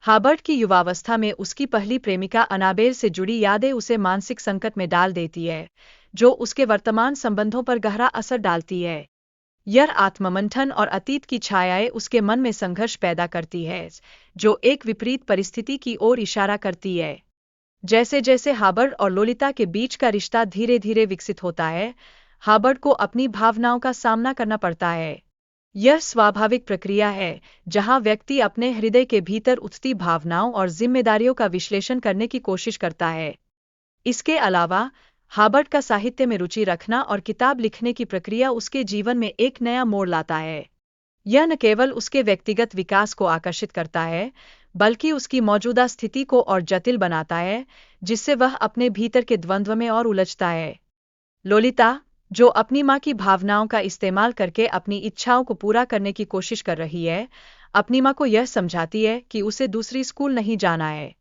हाबर्ट की युवावस्था में उसकी पहली प्रेमिका अनाबेल से जुड़ी यादें उसे मानसिक संकट में डाल देती है, जो उसके वर्तमान संबंधों पर गहरा असर डालती है। यह आत्ममंथन और अतीत की छायाएं उसके मन में संघर्ष पैदा करती है, जो एक विपरीत परिस्थिति की ओर इशारा करती है। जैसे जैसे हाबर्ट और लोलिता के बीच का रिश्ता धीरे धीरे विकसित होता है, हाबर्ट को अपनी भावनाओं का सामना करना पड़ता है। यह स्वाभाविक प्रक्रिया है, जहां व्यक्ति अपने हृदय के भीतर उठती भावनाओं और जिम्मेदारियों का विश्लेषण करने की कोशिश करता है। इसके अलावा हाबर्ट का साहित्य में रुचि रखना और किताब लिखने की प्रक्रिया उसके जीवन में एक नया मोड़ लाता है। यह न केवल उसके व्यक्तिगत विकास को आकर्षित करता है, बल्कि उसकी मौजूदा स्थिति को और जटिल बनाता है, जिससे वह अपने भीतर के द्वंद्व में और उलझता है। लोलिता, जो अपनी मां की भावनाओं का इस्तेमाल करके अपनी इच्छाओं को पूरा करने की कोशिश कर रही है, अपनी मां को यह समझाती है कि उसे दूसरी स्कूल नहीं जाना है।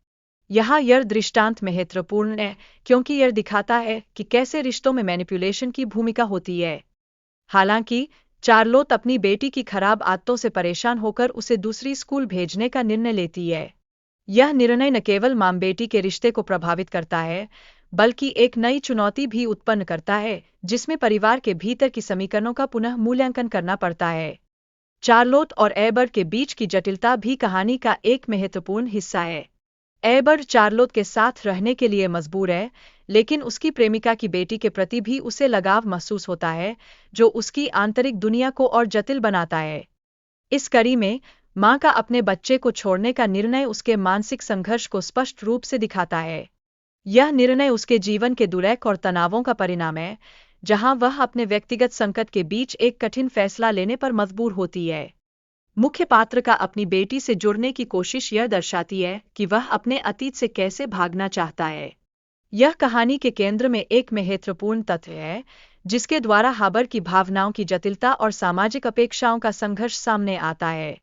यहाँ यह दृष्टांत महत्वपूर्ण है, क्योंकि यह दिखाता है कि कैसे रिश्तों में मैनिपुलेशन की भूमिका होती है। हालांकि चार्लोट अपनी बेटी की खराब आदतों से परेशान होकर उसे दूसरी स्कूल भेजने का निर्णय लेती है। यह निर्णय न केवल मां बेटी के रिश्ते को प्रभावित करता है, बल्कि एक नई चुनौती भी उत्पन्न करता है, जिसमें परिवार के भीतर की समीकरणों का पुनः मूल्यांकन करना पड़ता है। चार्लोट और एबर्ट के बीच की जटिलता भी कहानी का एक महत्वपूर्ण हिस्सा है। एबर्ट चार्लोट के साथ रहने के लिए मजबूर है, लेकिन उसकी प्रेमिका की बेटी के प्रति भी उसे लगाव महसूस होता है, जो उसकी आंतरिक दुनिया को और जटिल बनाता है। इस कड़ी में मां का अपने बच्चे को छोड़ने का निर्णय उसके मानसिक संघर्ष को स्पष्ट रूप से दिखाता है। यह निर्णय उसके जीवन के दुर्लभ और तनावों का परिणाम है, जहां वह अपने व्यक्तिगत संकट के बीच एक कठिन फैसला लेने पर मजबूर होती है। मुख्य पात्र का अपनी बेटी से जुड़ने की कोशिश यह दर्शाती है कि वह अपने अतीत से कैसे भागना चाहता है। यह कहानी के केंद्र में एक महत्वपूर्ण तथ्य है, जिसके द्वारा हाबर्ट की भावनाओं की जटिलता और सामाजिक अपेक्षाओं का संघर्ष सामने आता है।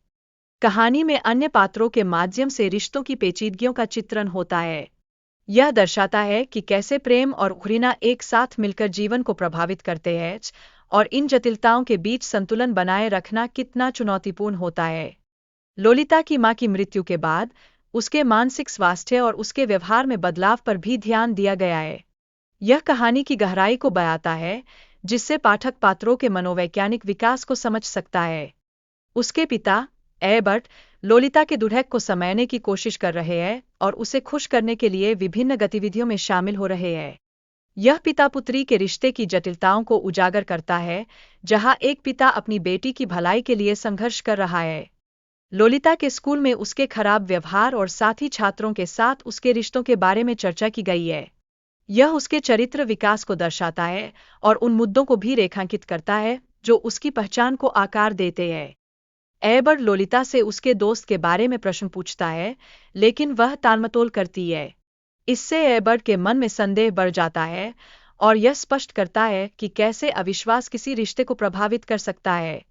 कहानी में अन्य पात्रों के माध्यम से रिश्तों की पेचीदगियों का चित्रण होता है। यह दर्शाता है कि कैसे प्रेम और घृणा एक साथ मिलकर जीवन को प्रभावित करते हैं, और इन जटिलताओं के बीच संतुलन बनाए रखना कितना चुनौतीपूर्ण होता है। लोलिता की मां की मृत्यु के बाद उसके मानसिक स्वास्थ्य और उसके व्यवहार में बदलाव पर भी ध्यान दिया गया है। यह कहानी की गहराई को बयाता है, जिससे पाठक पात्रों के मनोवैज्ञानिक विकास को समझ सकता है। उसके पिता एबर्ट लोलिता के दुर्भाग्य को समाने की कोशिश कर रहे हैं और उसे खुश करने के लिए विभिन्न गतिविधियों में शामिल हो रहे हैं। यह पिता पुत्री के रिश्ते की जटिलताओं को उजागर करता है, जहां एक पिता अपनी बेटी की भलाई के लिए संघर्ष कर रहा है। लोलिता के स्कूल में उसके खराब व्यवहार और साथी छात्रों के साथ उसके रिश्तों के बारे में चर्चा की गई है। यह उसके चरित्र विकास को दर्शाता है और उन मुद्दों को भी रेखांकित करता है जो उसकी पहचान को आकार देते हैं। एबर्ट लोलिता से उसके दोस्त के बारे में प्रश्न पूछता है, लेकिन वह टालमटोल करती है। इससे एबर्ट के मन में संदेह बढ़ जाता है और यह स्पष्ट करता है कि कैसे अविश्वास किसी रिश्ते को प्रभावित कर सकता है।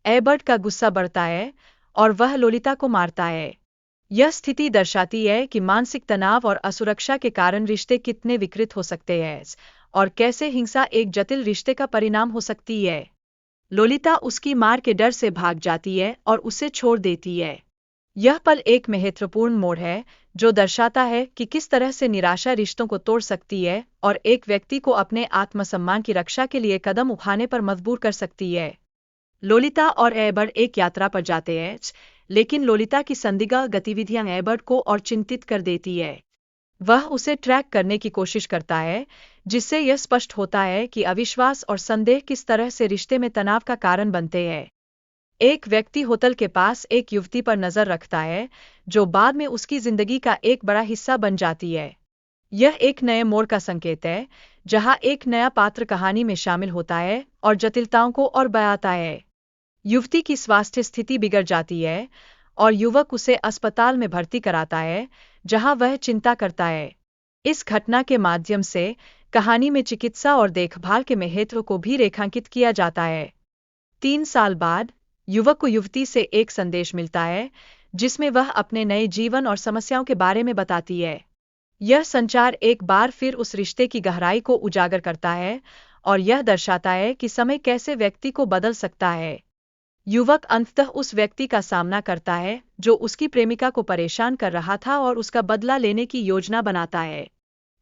एबर्ट का गुस्सा बढ़ता है और वह लोलिता को मारता है। यह स्थिति दर्शाती है कि मानसिक तनाव और असुरक्षा के कारण रिश्ते कितने विकृत हो सकते हैं और कैसे हिंसा एक जटिल रिश्ते का परिणाम हो सकती है। लोलिता उसकी मार के डर से भाग जाती है और उसे छोड़ देती है। यह पल एक महत्वपूर्ण मोड़ है, जो दर्शाता है कि किस तरह से निराशा रिश्तों को तोड़ सकती है और एक व्यक्ति को अपने आत्मसम्मान की रक्षा के लिए कदम उठाने पर मजबूर कर सकती है। लोलिता और एबर्ट एक यात्रा पर जाते हैं, लेकिन लोलिता की संदिग्ध गतिविधियां एबर्ट को और चिंतित कर देती है। वह उसे ट्रैक करने की कोशिश करता है, जिससे यह स्पष्ट होता है कि अविश्वास और संदेह किस तरह से रिश्ते में तनाव का कारण बनते हैं। एक व्यक्ति होटल के पास एक युवती पर नजर रखता है, जो बाद में उसकी जिंदगी का एक बड़ा हिस्सा बन जाती है। यह एक नए मोड़ का संकेत है, जहां एक नया पात्र कहानी में शामिल होता है और जटिलताओं को और बढ़ाता है। युवती की स्वास्थ्य स्थिति बिगड़ जाती है और युवक उसे अस्पताल में भर्ती कराता है, जहां वह चिंता करता है। इस घटना के माध्यम से कहानी में चिकित्सा और देखभाल के महत्व को भी रेखांकित किया जाता है। 3 साल बाद युवक को युवती से एक संदेश मिलता है, जिसमें वह अपने नए जीवन और समस्याओं के बारे में बताती है। यह संचार एक बार फिर उस रिश्ते की गहराई को उजागर करता है और यह दर्शाता है कि समय कैसे व्यक्ति को बदल सकता है। युवक अंततः उस व्यक्ति का सामना करता है जो उसकी प्रेमिका को परेशान कर रहा था और उसका बदला लेने की योजना बनाता है।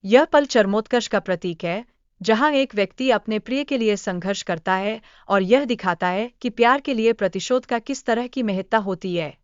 यह पल चरमोत्कर्ष का प्रतीक है, जहां एक व्यक्ति अपने प्रिय के लिए संघर्ष करता है और यह दिखाता है कि प्यार के लिए प्रतिशोध का किस तरह की महत्ता होती है।